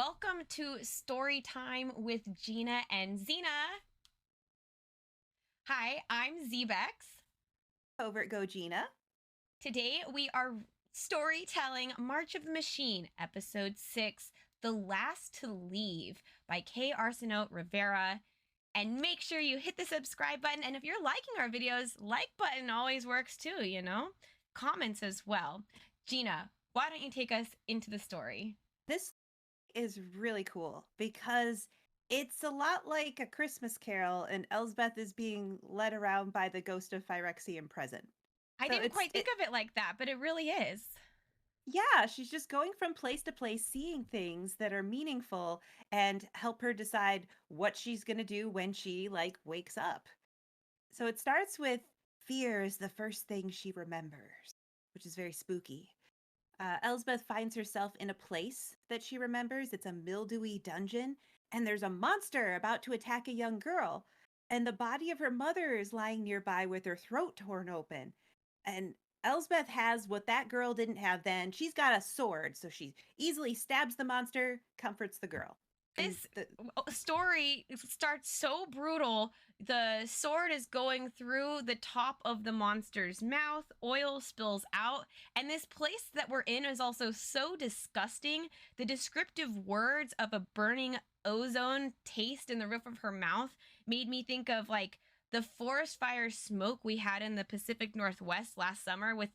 Welcome to Storytime with Gina and Zena. Hi, I'm ZBexx. Over at Go Gina. Today we are storytelling March of the Machine, Episode 6, The Last to Leave by K. Arsenault Rivera. And make sure you hit the subscribe button. And if you're liking our videos, like button always works too, you know? Comments as well. Gina, why don't you take us into the story? This is really cool because it's a lot like A Christmas Carol, and Elspeth is being led around by the ghost of Phyrexia present. I didn't quite think of it like that, but it really is. Yeah, she's just going from place to place, seeing things that are meaningful and help her decide what she's going to do when she wakes up. So it starts with fear is the first thing she remembers, which is very spooky. Elspeth finds herself in a place that she remembers. It's a mildewy dungeon, and there's a monster about to attack a young girl. And the body of her mother is lying nearby with her throat torn open. And Elspeth has what that girl didn't have then. She's got a sword, so she easily stabs the monster, comforts the girl. This story starts so brutal. The sword is going through the top of the monster's mouth. Oil spills out. And this place that we're in is also so disgusting. The descriptive words of a burning ozone taste in the roof of her mouth made me think of the forest fire smoke we had in the Pacific Northwest last summer with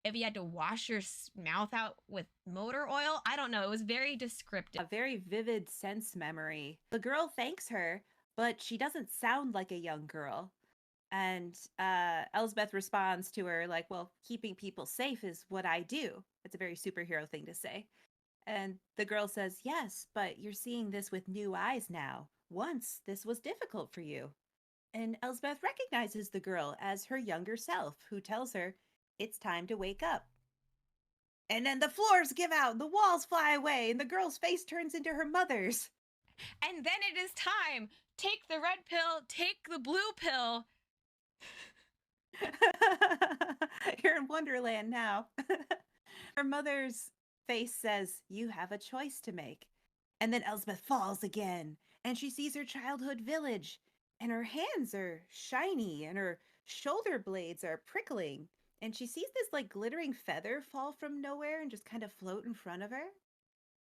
if you had to wash your mouth out with motor oil. I don't know. It was very descriptive. A very vivid sense memory. The girl thanks her, but she doesn't sound like a young girl. And Elspeth responds to her well, keeping people safe is what I do. It's a very superhero thing to say. And the girl says, yes, but you're seeing this with new eyes now. Once, this was difficult for you. And Elspeth recognizes the girl as her younger self, who tells her, it's time to wake up. And then the floors give out, the walls fly away, and the girl's face turns into her mother's. And then it is time. Take the red pill, take the blue pill. You're in Wonderland now. Her mother's face says, you have a choice to make. And then Elspeth falls again, and she sees her childhood village, and her hands are shiny, and her shoulder blades are prickling. And she sees this glittering feather fall from nowhere and just kind of float in front of her.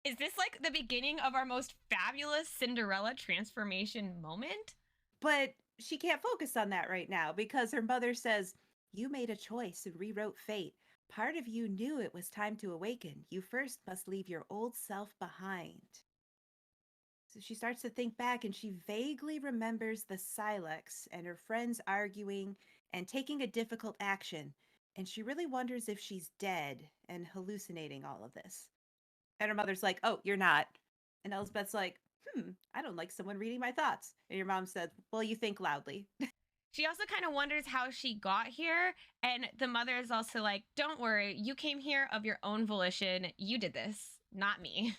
Is this the beginning of our most fabulous Cinderella transformation moment? But she can't focus on that right now because her mother says, you made a choice and rewrote fate. Part of you knew it was time to awaken. You first must leave your old self behind. So she starts to think back, and she vaguely remembers the Silex and her friends arguing and taking a difficult action. And she really wonders if she's dead and hallucinating all of this. And her mother's like, oh, you're not. And Elspeth's like, I don't like someone reading my thoughts. And your mom said, well, you think loudly. She also kind of wonders how she got here. And the mother is also like, don't worry, you came here of your own volition. You did this, not me.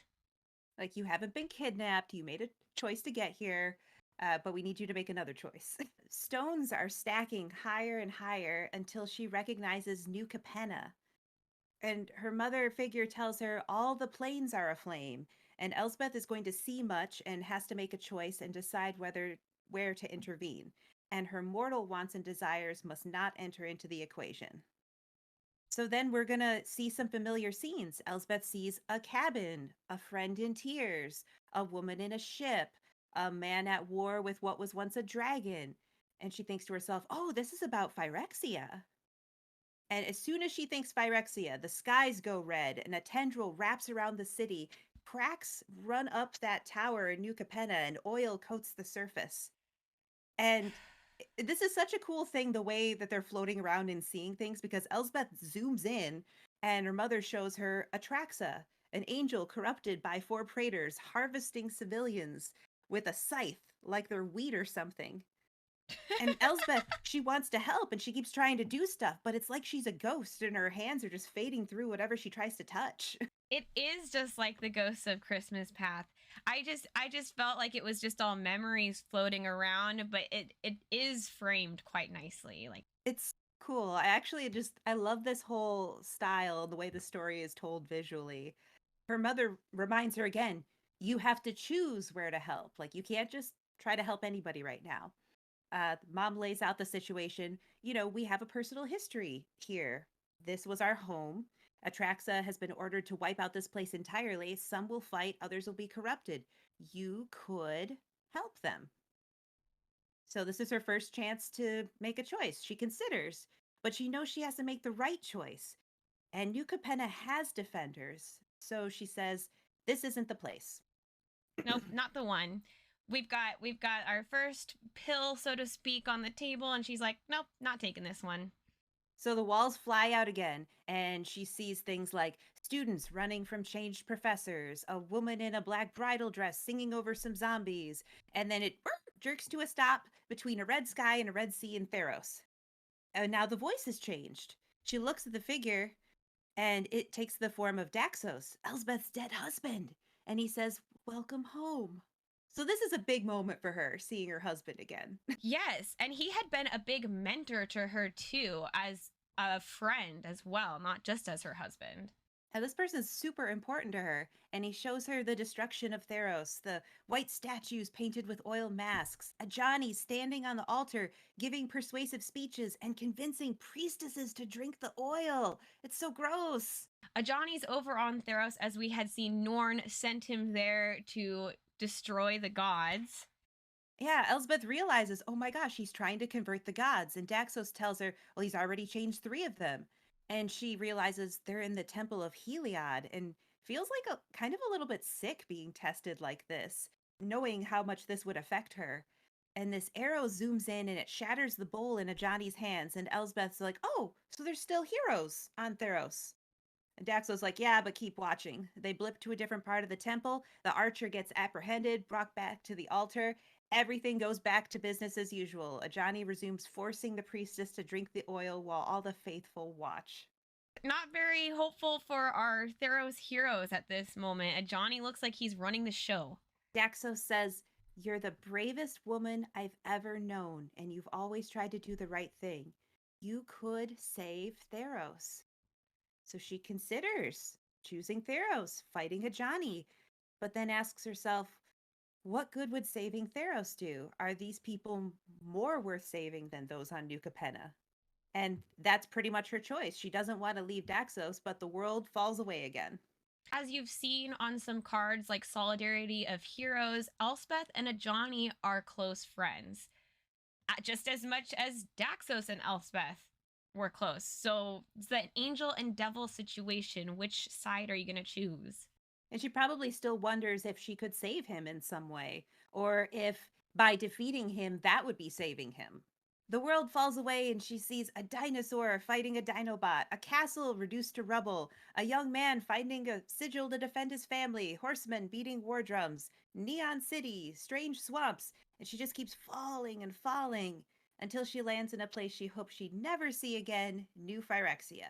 You haven't been kidnapped. You made a choice to get here, but we need you to make another choice. Stones are stacking higher and higher until she recognizes New Capenna. And her mother figure tells her all the planes are aflame. And Elspeth is going to see much and has to make a choice and decide where to intervene. And her mortal wants and desires must not enter into the equation. So then we're going to see some familiar scenes. Elspeth sees a cabin, a friend in tears, a woman in a ship, a man at war with what was once a dragon. And she thinks to herself, oh, this is about Phyrexia. And as soon as she thinks Phyrexia, the skies go red and a tendril wraps around the city. Cracks run up that tower in New Capenna and oil coats the surface. And this is such a cool thing, the way that they're floating around and seeing things, because Elspeth zooms in and her mother shows her Atraxa, an angel corrupted by 4 praetors harvesting civilians with a scythe like they're wheat or something. And Elspeth, she wants to help and she keeps trying to do stuff, but it's like she's a ghost and her hands are just fading through whatever she tries to touch. It is just like the Ghosts of Christmas Path. I just felt like it was just all memories floating around, but it is framed quite nicely. It's cool. I love this whole style, the way the story is told visually. Her mother reminds her again, You have to choose where to help. Like, you can't just try to help anybody right now. Mom lays out the situation. We have a personal history here. This was our home. Atraxa has been ordered to wipe out this place entirely. Some will fight, others will be corrupted. You could help them. So this is her first chance to make a choice. She considers, but she knows she has to make the right choice. And New Capenna has defenders. So she says, this isn't the place. Nope, not the one. We've got our first pill, so to speak, on the table, and she's like, nope, not taking this one. So the walls fly out again, and she sees things like students running from changed professors, a woman in a black bridal dress singing over some zombies, and then it jerks to a stop between a red sky and a red sea in Theros. And now the voice has changed. She looks at the figure, and it takes the form of Daxos, Elspeth's dead husband, and he says, "Welcome home." So this is a big moment for her, seeing her husband again. Yes, and he had been a big mentor to her too, as a friend as well, not just as her husband. And this person's super important to her, and he shows her the destruction of Theros, the white statues painted with oil masks, a Johnny standing on the altar giving persuasive speeches and convincing priestesses to drink the oil. It's so gross. Ajani's over on Theros as we had seen Norn sent him there to destroy the gods. Yeah, Elsbeth realizes, oh my gosh, he's trying to convert the gods. And Daxos tells her, well, he's already changed 3 of them. And she realizes they're in the Temple of Heliod and feels like a kind of a little bit sick being tested like this, knowing how much this would affect her. And this arrow zooms in and it shatters the bowl in Ajani's hands. And Elsbeth's like, oh, so there's still heroes on Theros. And Daxo's like, yeah, but keep watching. They blip to a different part of the temple. The archer gets apprehended, brought back to the altar. Everything goes back to business as usual. Ajani resumes forcing the priestess to drink the oil while all the faithful watch. Not very hopeful for our Theros heroes at this moment. Ajani looks like he's running the show. Daxos says, "You're the bravest woman I've ever known, and you've always tried to do the right thing. You could save Theros." So she considers choosing Theros, fighting Ajani, but then asks herself, what good would saving Theros do? Are these people more worth saving than those on New Capenna? And that's pretty much her choice. She doesn't want to leave Daxos, but the world falls away again. As you've seen on some cards like Solidarity of Heroes, Elspeth and Ajani are close friends, just as much as Daxos and Elspeth were close. So it's that angel and devil situation. Which side are you going to choose? And she probably still wonders if she could save him in some way, or if by defeating him, that would be saving him. The world falls away and she sees a dinosaur fighting a dinobot, a castle reduced to rubble, a young man finding a sigil to defend his family, horsemen beating war drums, neon city, strange swamps, and she just keeps falling and falling until she lands in a place she hopes she'd never see again, New Phyrexia.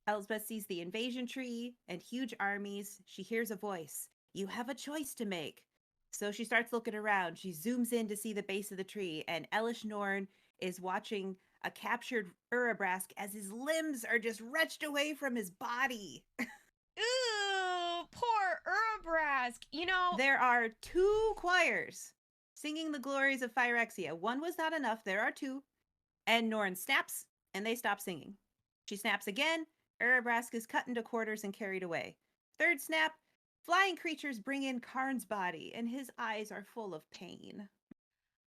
Elsbeth sees the invasion tree and huge armies. She hears a voice. You have a choice to make. So she starts looking around. She zooms in to see the base of the tree, and Elish Norn is watching a captured Urabrask as his limbs are just wrenched away from his body. Ooh, poor Urabrask. There are 2 choirs singing the glories of Phyrexia. 1 was not enough. There are 2. And Norn snaps, and they stop singing. She snaps again. Urabrask is cut into quarters and carried away. 3rd snap, flying creatures bring in Karn's body, and his eyes are full of pain.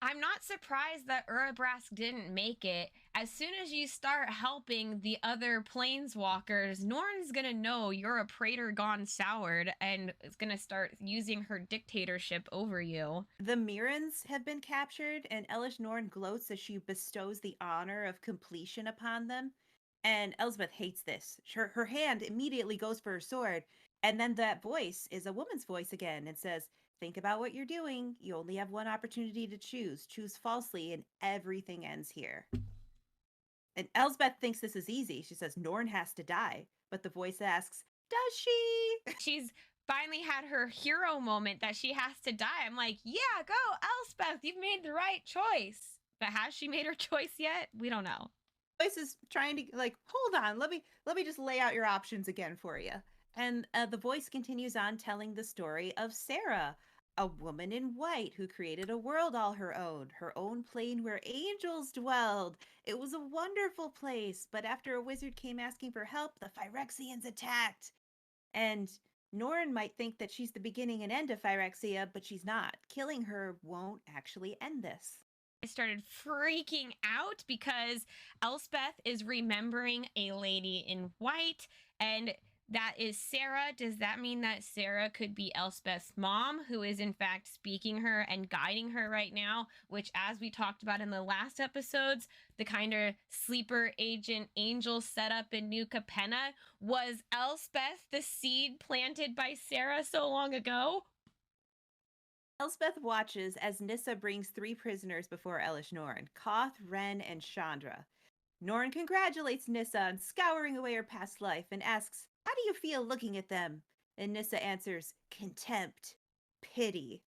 I'm not surprised that Urabrask didn't make it. As soon as you start helping the other planeswalkers, Norn's gonna know you're a praetor gone soured and is gonna start using her dictatorship over you. The Mirrans have been captured, and Elish Norn gloats as she bestows the honor of completion upon them. And Elsbeth hates this. Her hand immediately goes for her sword, and then that voice is a woman's voice again and says, think about what you're doing. You only have one opportunity to choose. Choose falsely, and everything ends here. And Elsbeth thinks this is easy. She says, Norn has to die. But the voice asks, does she? She's finally had her hero moment that she has to die. I'm like, yeah, go, Elspeth. You've made the right choice. But has she made her choice yet? We don't know. Voice is trying to hold on. Let me just lay out your options again for you. And the voice continues on telling the story of Serra, a woman in white who created a world all her own plane where angels dwelled. It was a wonderful place, but after a wizard came asking for help, the Phyrexians attacked. And Norn might think that she's the beginning and end of Phyrexia, but she's not. Killing her won't actually end this. I started freaking out because Elspeth is remembering a lady in white, and that is Serra. Does that mean that Serra could be Elspeth's mom, who is in fact speaking her and guiding her right now? Which, as we talked about in the last episodes, the kind of sleeper agent angel setup in New Capenna, was Elspeth the seed planted by Serra so long ago? Elspeth watches as Nissa brings 3 prisoners before Elish Norn, Koth, Ren, and Chandra. Norn congratulates Nissa on scouring away her past life and asks, "How do you feel looking at them?" And Nissa answers, "Contempt, pity."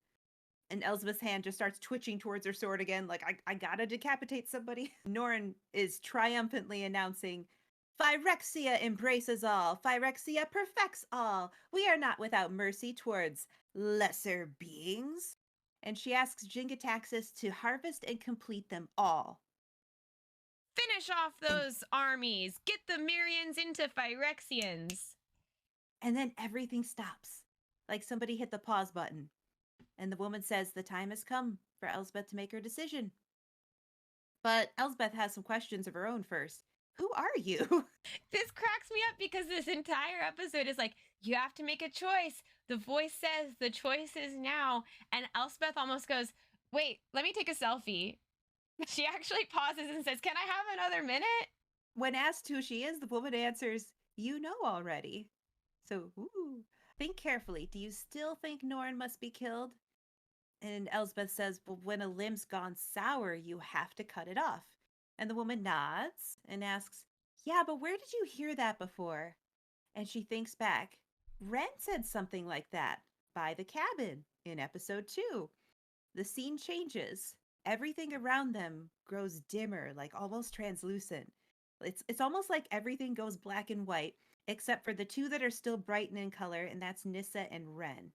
And Elspeth's hand just starts twitching towards her sword again, like, I gotta decapitate somebody. Norn is triumphantly announcing, "Phyrexia embraces all. Phyrexia perfects all. We are not without mercy towards lesser beings." And she asks Jingataxis to harvest and complete them all. Finish off those armies. Get the Myrians into Phyrexians. And then everything stops, like somebody hit the pause button. And the woman says the time has come for Elspeth to make her decision. But Elspeth has some questions of her own first. Who are you? This cracks me up because this entire episode is like, you have to make a choice. The voice says the choice is now. And Elspeth almost goes, wait, let me take a selfie. She actually pauses and says, can I have another minute? When asked who she is, the woman answers, "You know already." So, think carefully. Do you still think Norn must be killed? And Elspeth says, "Well, when a limb's gone sour, you have to cut it off." And the woman nods and asks, "Yeah, but where did you hear that before?" And she thinks back. Ren said something like that by the cabin in episode 2. The scene changes. Everything around them grows dimmer, like almost translucent. It's almost like everything goes black and white, except for the 2 that are still bright and in color, and that's Nissa and Ren.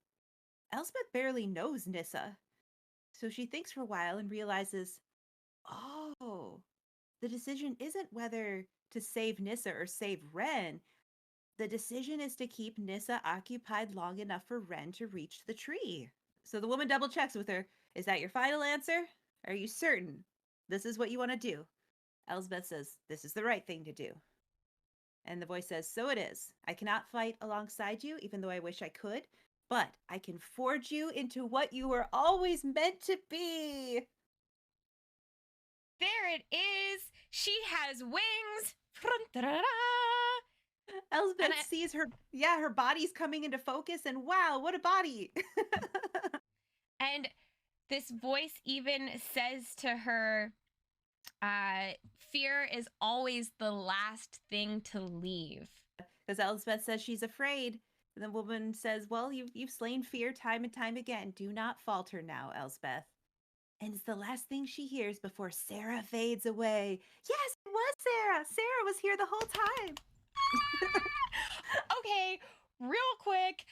Elspeth barely knows Nissa, so she thinks for a while and realizes, oh, the decision isn't whether to save Nissa or save Ren. The decision is to keep Nissa occupied long enough for Ren to reach the tree. So the woman double checks with her. Is that your final answer? Are you certain this is what you want to do? Elspeth says, this is the right thing to do. And the voice says, so it is. I cannot fight alongside you, even though I wish I could, but I can forge you into what you were always meant to be. There it is. She has wings. Elspeth sees her body's coming into focus, and wow, what a body. And this voice even says to her, fear is always the last thing to leave. Because Elspeth says she's afraid. And the woman says, well, you've slain fear time and time again. Do not falter now, Elspeth. And it's the last thing she hears before Serra fades away. Yes, it was Serra. Serra was here the whole time. Okay, real quick.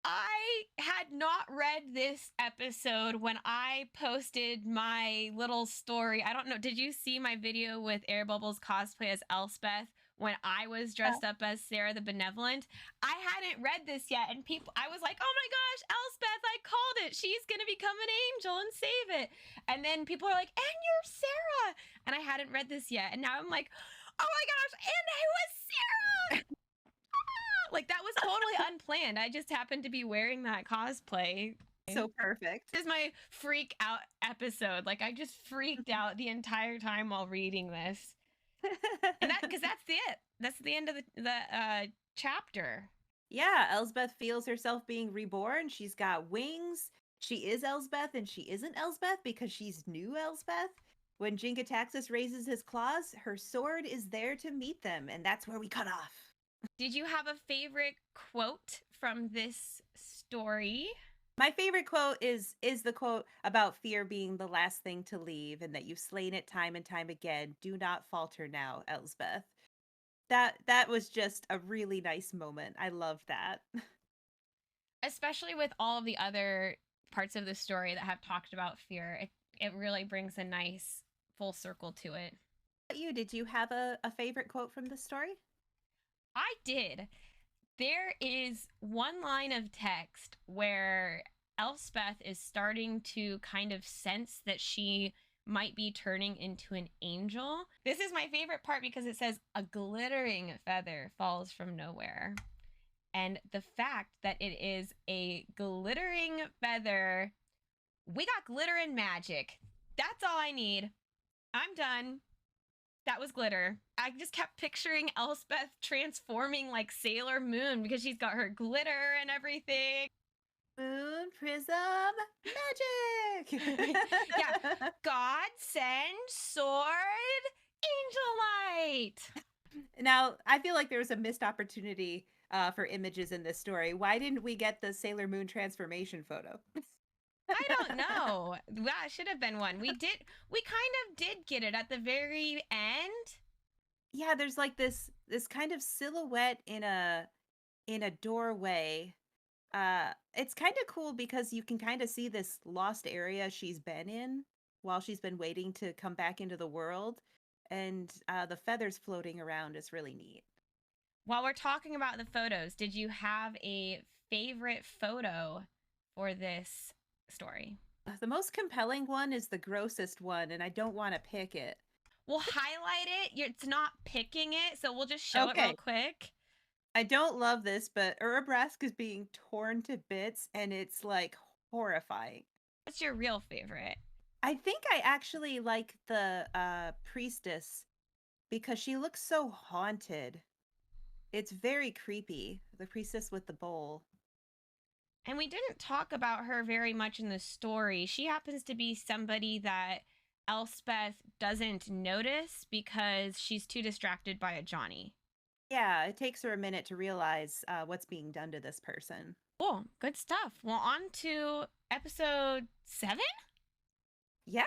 I had not read this episode when I posted my little story. I don't know. Did you see my video with Air Bubbles Cosplay as Elspeth when I was dressed up as Serra the Benevolent? I hadn't read this yet, and I was like, oh my gosh, Elspeth, I called it. She's going to become an angel and save it. And then people are like, and you're Serra. And I hadn't read this yet. And now I'm like, oh my gosh, and I was Serra. Like, that was totally unplanned. I just happened to be wearing that cosplay. So perfect. This is my freak out episode. Like, I just freaked out the entire time while reading this. And because that's it. That's the end of the chapter. Yeah, Elspeth feels herself being reborn. She's got wings. She is Elspeth, and she isn't Elspeth because she's new Elspeth. When Jingataxis raises his claws, her sword is there to meet them, and that's where we cut off. Did you have a favorite quote from this story? My favorite quote is the quote about fear being the last thing to leave and that you've slain it time and time again. Do not falter now, Elspeth. That was just a really nice moment. I love that. Especially with all of the other parts of the story that have talked about fear. It really brings a nice full circle to it. You, did you have a favorite quote from the story? I did. There is one line of text where Elspeth is starting to kind of sense that she might be turning into an angel. This is my favorite part because it says, "A glittering feather falls from nowhere." And the fact that it is a glittering feather, we got glitter and magic. That's all I need. I'm done. That was glitter. I just kept picturing Elspeth transforming like Sailor Moon because she's got her glitter and everything. Moon prism magic. Yeah. God send sword angel light. Now, I feel like there was a missed opportunity for images in this story. Why didn't we get the Sailor Moon transformation photo? I don't know. That should have been one. We kind of did get it at the very end. Yeah, there's like this kind of silhouette in a doorway. It's kind of cool because you can kind of see this lost area she's been in while she's been waiting to come back into the world, and the feathers floating around is really neat. While we're talking about the photos, did you have a favorite photo for this story? The most compelling one is the grossest one, and I don't want to pick it. We'll highlight it. It's not picking it, so we'll just show it real quick. I don't love this, but Urabrask is being torn to bits, and it's like horrifying. What's your real favorite? I think I actually like the priestess because she looks so haunted. It's very creepy. The priestess with the bowl. And we didn't talk about her very much in the story. She happens to be somebody that Elspeth doesn't notice because she's too distracted by a Johnny. Yeah, it takes her a minute to realize what's being done to this person. Cool. Good stuff. Well, on to episode 7? Yeah,